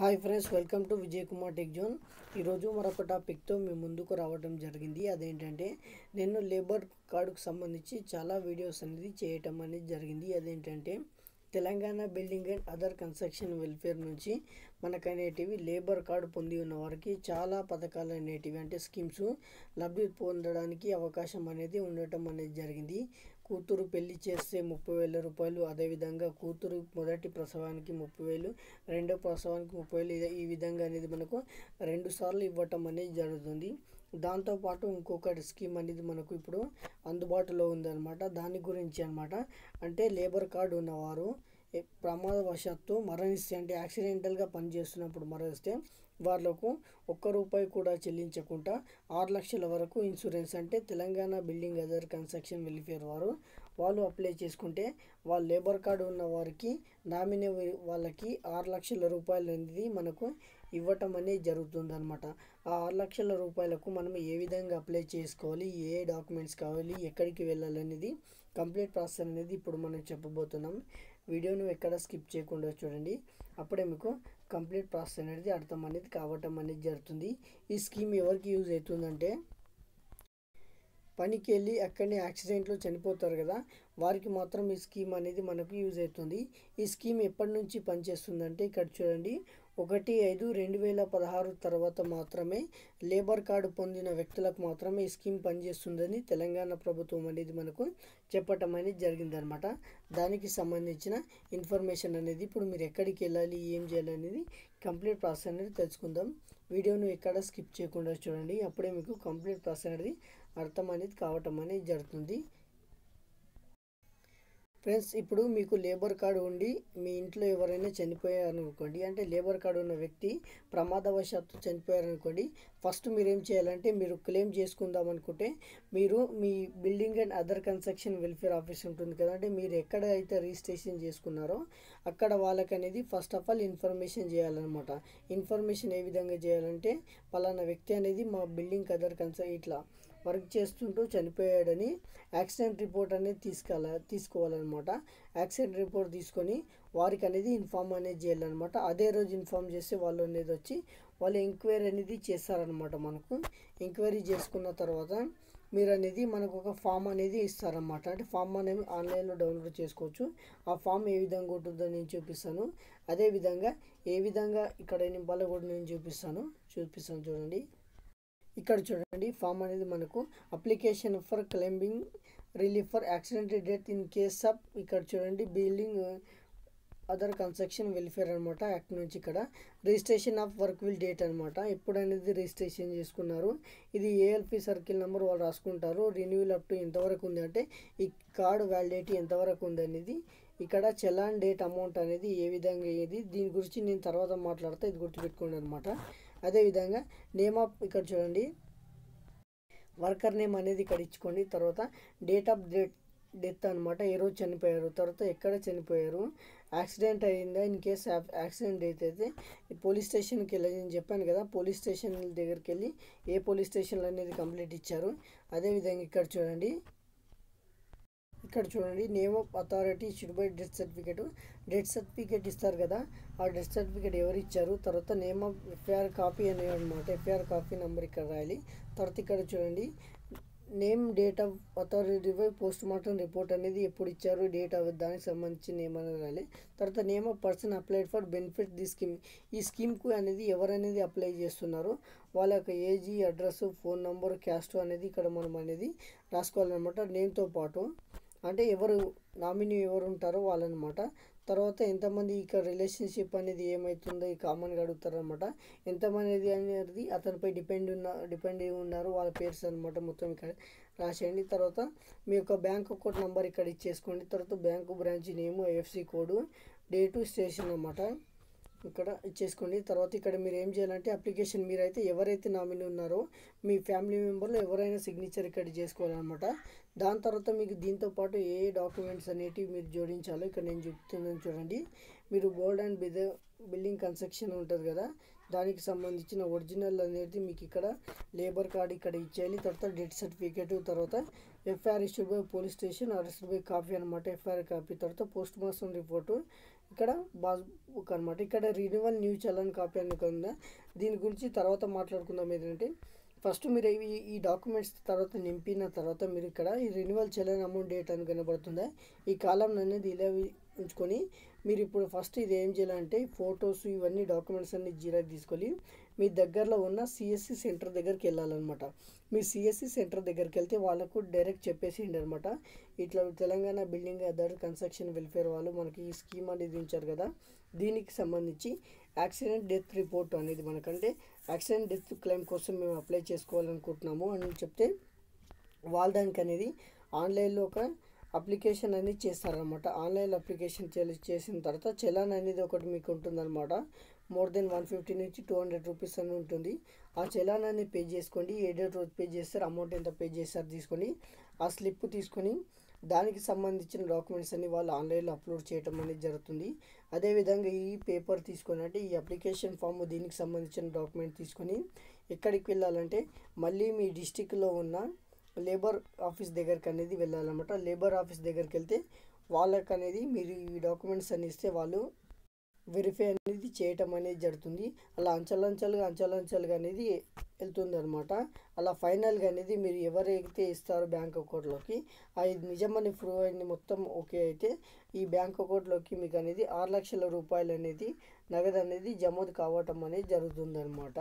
Hi friends, welcome to Vijay Kumar tech zone. ఈరోజు మరొక టాపిక్తో మీ ముందుకు రావడం జరిగింది. అదేంటంటే నేను లేబర్ కార్డుకు సంబంధించి చాలా వీడియోస్ అనేది చేయటం అనేది జరిగింది. అదేంటంటే Telangana building and other construction welfare నుంచి మనకు అనేటివి లేబర్ కార్డు పొంది ఉన్న వారికి చాలా పథకాలు అనేటివి అంటే స్కీమ్స్ లబ్ధి పొందడానికి అవకాశం అనేది ఉండటం అనేది జరిగింది. కూతురు పెళ్లి చేస్తే 30,000 రూపాయలు, అదేవిధంగా కూతురు మొదటి ప్రసవానికి 30,000, రెండో ప్రసవానికి 30,000, ఈ విధంగా అనేది మనకు 2 సార్లు ఇవ్వటం అనేది జరుగుతుంది. దాంతోపాటు ఇంకొకటి స్కీమ్ అనేది మనకు ఇప్పుడు అందుబాటులో ఉందన్నమాట. దాని గురించి అనమాట, అంటే లేబర్ కార్డు ఉన్నవారు ప్రమాదవశాత్తు మరణిస్తే, అంటే యాక్సిడెంటల్గా పనిచేస్తున్నప్పుడు మరణిస్తే వాళ్ళకు ₹1 కూడా చెల్లించకుండా 6 లక్షల వరకు ఇన్సూరెన్స్, అంటే Telangana building other construction welfare వాళ్ళు అప్లై చేసుకుంటే వాళ్ళ లేబర్ కార్డు ఉన్న వారికి నామినీ వాళ్ళకి 6 లక్షల రూపాయలు అనేది మనకు ఇవ్వటం అనేది జరుగుతుంది అనమాట. ఆ 6 లక్షల రూపాయలకు మనం ఏ విధంగా అప్లై చేసుకోవాలి, ఏ డాక్యుమెంట్స్ కావాలి, ఎక్కడికి వెళ్ళాలి అనేది కంప్లీట్ ప్రాసెస్ అనేది ఇప్పుడు మనం చెప్పబోతున్నాం. వీడియోను ఎక్కడ స్కిప్ చేయకుండా చూడండి, అప్పుడే మీకు కంప్లీట్ ప్రాసెస్ అనేది అర్థం అనేది కావటం అనేది జరుగుతుంది. ఈ స్కీమ్ ఎవరికి యూజ్ అవుతుందంటే, పనికి వెళ్ళి అక్కడనే యాక్సిడెంట్లో చనిపోతారు కదా, వారికి మాత్రం ఈ స్కీమ్ అనేది మనకు యూజ్ అవుతుంది. ఈ స్కీమ్ ఎప్పటి నుంచి పనిచేస్తుందంటే, ఇక్కడ చూడండి, 1/5/2016 తర్వాత మాత్రమే లేబర్ కార్డు పొందిన వ్యక్తులకు మాత్రమే ఈ స్కీమ్ పనిచేస్తుందని తెలంగాణ ప్రభుత్వం అనేది మనకు చెప్పటం అనేది జరిగిందనమాట. దానికి సంబంధించిన ఇన్ఫర్మేషన్ అనేది ఇప్పుడు మీరు ఎక్కడికి వెళ్ళాలి, ఏం చేయాలి అనేది కంప్లీట్ ప్రాసెస్ అనేది తెలుసుకుందాం. వీడియోను ఎక్కడ స్కిప్ చేయకుండా చూడండి, అప్పుడే మీకు కంప్లీట్ ప్రాసెస్ అనేది అర్థం అనేది కావటం అనేది జరుగుతుంది. ఫ్రెండ్స్, ఇప్పుడు మీకు లేబర్ కార్డు ఉండి మీ ఇంట్లో ఎవరైనా చనిపోయారనుకోండి, అంటే లేబర్ కార్డు ఉన్న వ్యక్తి ప్రమాదవశాత్తు చనిపోయారనుకోండి, ఫస్ట్ మీరు ఏం చేయాలంటే, మీరు క్లెయిమ్ చేసుకుందాం అనుకుంటే మీరు మీ building and other construction welfare office ఉంటుంది కదా, అంటే మీరు ఎక్కడ అయితే రిజిస్ట్రేషన్ చేసుకున్నారో అక్కడ వాళ్ళకి అనేది ఫస్ట్ ఆఫ్ ఆల్ ఇన్ఫర్మేషన్ చేయాలన్నమాట. ఇన్ఫర్మేషన్ ఏ విధంగా చేయాలంటే, పలానా వ్యక్తి అనేది మా బిల్డింగ్ అదర్ ఇట్లా వర్క్ చేస్తుంటూ చనిపోయాడని యాక్సిడెంట్ రిపోర్ట్ అనేది తీసుకోవాలన్నమాట. యాక్సిడెంట్ రిపోర్ట్ తీసుకొని వారికి అనేది ఇన్ఫామ్ అనేది చేయాలన్నమాట. అదే రోజు ఇన్ఫామ్ చేస్తే వాళ్ళు అనేది వచ్చి వాళ్ళు ఎంక్వైరీ అనేది చేస్తారనమాట. మనకు ఎంక్వైరీ చేసుకున్న తర్వాత మీరు అనేది మనకు ఒక ఫామ్ అనేది ఇస్తారన్నమాట. అంటే ఫామ్ అనేది ఆన్లైన్లో డౌన్లోడ్ చేసుకోవచ్చు. ఆ ఫామ్ ఏ విధంగా ఉంటుందో నేను చూపిస్తాను. అదేవిధంగా ఏ విధంగా ఇక్కడ నింపాలో కూడా నేను చూపిస్తాను చూడండి. ఇక్కడ చూడండి, ఫామ్ అనేది మనకు application for claiming relief for accidental death in case of, ఇక్కడ చూడండి, బిల్డింగ్ అదర్ కన్స్ట్రక్షన్ వెల్ఫేర్ అనమాట యాక్ట్ నుంచి. ఇక్కడ registration of work will date అనమాట, ఎప్పుడు అనేది రిజిస్ట్రేషన్ చేసుకున్నారు, ఇది ఏఎల్పి సర్కిల్ నెంబర్ వాళ్ళు రాసుకుంటారు. రెన్యూవల్ అప్ టు ఎంతవరకు ఉంది, అంటే ఈ కార్డు వ్యాలిడిటీ ఎంతవరకు ఉంది అనేది, ఇక్కడ చలాన్ డేట్ అమౌంట్ అనేది ఏ విధంగా ఏది, దీని గురించి నేను తర్వాత మాట్లాడతా, ఇది గుర్తుపెట్టుకోండి అనమాట. అదేవిధంగా నేమ్ ఆఫ్, ఇక్కడ చూడండి, వర్కర్ నేమ్ అనేది ఇక్కడ ఇచ్చుకోండి. తర్వాత డేట్ ఆఫ్ డెత్ అనమాట, ఏ రోజు చనిపోయారు, తర్వాత ఎక్కడ చనిపోయారు, యాక్సిడెంట్ అయిందా, ఇన్ కేస్ యాక్సిడెంట్ అయితే పోలీస్ స్టేషన్కి వెళ్ళని చెప్పాను కదా, పోలీస్ స్టేషన్ దగ్గరికి వెళ్ళి ఏ పోలీస్ స్టేషన్లో అనేది కంప్లీట్ ఇచ్చారు. అదేవిధంగా ఇక్కడ చూడండి, name of authority issued by death certificate ఇస్తారు కదా, ఆ డెత్ సర్టిఫికేట్ ఎవరు ఇచ్చారు, తర్వాత నేమ్ ఆఫ్ ఎఫ్ఐఆర్ కాపీ అనే అనమాట, ఎఫ్ఐఆర్ కాపీ నెంబర్ ఇక్కడ రాయాలి. తర్వాత ఇక్కడ చూడండి, name, date of authority by post mortem report అనేది ఎప్పుడు ఇచ్చారు, డేట్ ఆఫ్ దానికి సంబంధించి నేమ్ అనేది రాయాలి. తర్వాత name of person applied for benefit the scheme, ఈ స్కీమ్కు అనేది ఎవరనేది అప్లై చేస్తున్నారో వాళ్ళ యొక్క age, address, phone number, caste అనేది ఇక్కడ మనం అనేది రాసుకోవాలన్నమాట. నేమ్తో పాటు అంటే ఎవరు నామినీ ఎవరు ఉంటారో వాళ్ళనమాట. తర్వాత ఎంతమంది ఇక్కడ రిలేషన్షిప్ అనేది ఏమవుతుందో కామన్గా అడుగుతారనమాట. ఎంతమంది అనేది అతనిపై డిపెండ్ ఉన్నారు వాళ్ళ పేర్స్ అనమాట, మొత్తం ఇక్కడ రాసేయండి. తర్వాత మీ యొక్క బ్యాంక్ అకౌంట్ నెంబర్ ఇక్కడ ఇచ్చేసుకోండి. తర్వాత బ్యాంకు బ్రాంచ్ నేము, ఐఎఫ్సి కోడ్, డేటు, స్టేషన్ అనమాట ఇక్కడ ఇచ్చేసుకోండి. తర్వాత ఇక్కడ మీరు ఏం చేయాలంటే, అప్లికేషన్ మీరైతే ఎవరైతే నామినీ ఉన్నారో మీ ఫ్యామిలీ మెంబర్లో ఎవరైనా సిగ్నేచర్ ఇక్కడ చేసుకోవాలన్నమాట. దాని తర్వాత మీకు దీంతో పాటు ఏ డాక్యుమెంట్స్ అనేటివి మీరు జోడించాలో ఇక్కడ నేను చెప్తున్నాను చూడండి. మీరు బోర్డ్ అండ్ బిల్డింగ్ కన్స్ట్రక్షన్ ఉంటుంది కదా, దానికి సంబంధించిన ఒరిజినల్ అనేది మీకు ఇక్కడ లేబర్ కార్డు ఇక్కడ ఇచ్చేయాలి. తర్వాత డెత్ సర్టిఫికేట్, తర్వాత FIR issued by police station, arrest by copy అనమాట, ఎఫ్ఐఆర్ కాపీ. తర్వాత పోస్ట్ మార్టం రిపోర్టు, ఇక్కడ పాస్బుక్ అనమాట. ఇక్కడ రినివల్ న్యూ చలన్ కాపీ అని ఉందా, దీని గురించి తర్వాత మాట్లాడుకుందాం. ఏంటంటే ఫస్ట్ మీరు ఈ డాక్యుమెంట్స్ తర్వాత నింపిన తర్వాత మీరు ఇక్కడ ఈ రినివల్ చలన్ అమౌంట్ డేట్ అని కనబడుతుందా, ఈ కాలం అనేది ఇలా ఉంచుకొని మీరు ఇప్పుడు ఫస్ట్ ఇది ఏం చేయాలంటే ఫొటోస్ ఇవన్నీ డాక్యుమెంట్స్ అన్ని జిరాక్స్ తీసుకొని మీ దగ్గరలో ఉన్న సిఎస్సి సెంటర్ దగ్గరికి వెళ్ళాలన్నమాట. మీ సిఎస్సి సెంటర్ దగ్గరికి వెళ్తే వాళ్ళకు డైరెక్ట్ చెప్పేసిండి అనమాట, ఇట్లా Telangana building other construction welfare వాళ్ళు మనకి ఈ స్కీమ్ అనేది ఉంచారు కదా, దీనికి సంబంధించి యాక్సిడెంట్ డెత్ రిపోర్ట్ అనేది మనకంటే యాక్సిడెంట్ డెత్ క్లెయిమ్ కోసం మేము అప్లై చేసుకోవాలనుకుంటున్నాము అని చెప్తే వాళ్ళు దానికి అనేది ఆన్లైన్లో ఒక అప్లికేషన్ అనేది చేస్తారనమాట. ఆన్లైన్ అప్లికేషన్ చేసిన తర్వాత చలాన్ అనేది ఒకటి మీకు ఉంటుందన్నమాట. మోర్ దెన్ 150 నుంచి 200 రూపీస్ అని ఉంటుంది. ఆ చలాన్ అనేది పే చేసుకోండి. ఏ డేట్ రోజు పే చేస్తారు, అమౌంట్ ఎంత పే చేస్తారు తీసుకొని ఆ స్లిప్ తీసుకొని దానికి సంబంధించిన డాక్యుమెంట్స్ అన్ని వాళ్ళు ఆన్లైన్లో అప్లోడ్ చేయడం అనేది జరుగుతుంది. అదేవిధంగా ఈ పేపర్ తీసుకొని అంటే ఈ అప్లికేషన్ ఫామ్ దీనికి సంబంధించిన డాక్యుమెంట్ తీసుకొని ఎక్కడికి వెళ్ళాలంటే మళ్ళీ మీ డిస్టిక్లో ఉన్న లేబర్ ఆఫీస్ దగ్గరికి అనేది వెళ్ళాలన్నమాట. లేబర్ ఆఫీస్ దగ్గరికి వెళ్తే వాళ్ళకి అనేది మీరు ఈ డాక్యుమెంట్స్ అన్ని ఇస్తే వాళ్ళు వెరిఫై అనేది చేయటం అనేది జరుగుతుంది. అలా అంచెలంచెలుగా అనేది వెళ్తుంది అనమాట. అలా ఫైనల్గా అనేది మీరు ఎవరైతే ఇస్తారో బ్యాంక్ అకౌంట్లోకి అది నిజమని ప్రూవ్ అయింది మొత్తం ఓకే అయితే ఈ బ్యాంక్ అకౌంట్లోకి మీకు అనేది 6 లక్షల రూపాయలు అనేది నగదు అనేది జమ కావటం అనేది జరుగుతుంది అనమాట.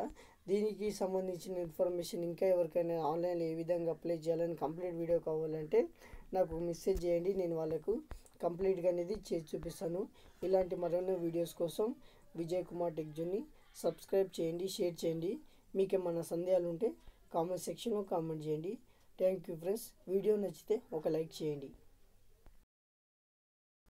దీనికి సంబంధించిన ఇన్ఫర్మేషన్ ఇంకా ఎవరికైనా ఆన్లైన్లో ఏ విధంగా అప్లై చేయాలని కంప్లీట్ వీడియో కావాలంటే నాకు మెసేజ్ చేయండి, నేను వాళ్ళకు కంప్లీట్గా అనేది చేసి చూపిస్తాను. ఇలాంటి మరిన్ని వీడియోస్ కోసం విజయ్ కుమార్ టెక్ జోన్ని సబ్స్క్రైబ్ చేయండి, షేర్ చేయండి. మీకు ఏమైనా సందేహాలు ఉంటే కామెంట్ సెక్షన్లో కామెంట్ చేయండి. Thank you friends. వీడియో నచ్చితే ఒక లైక్ చేయండి.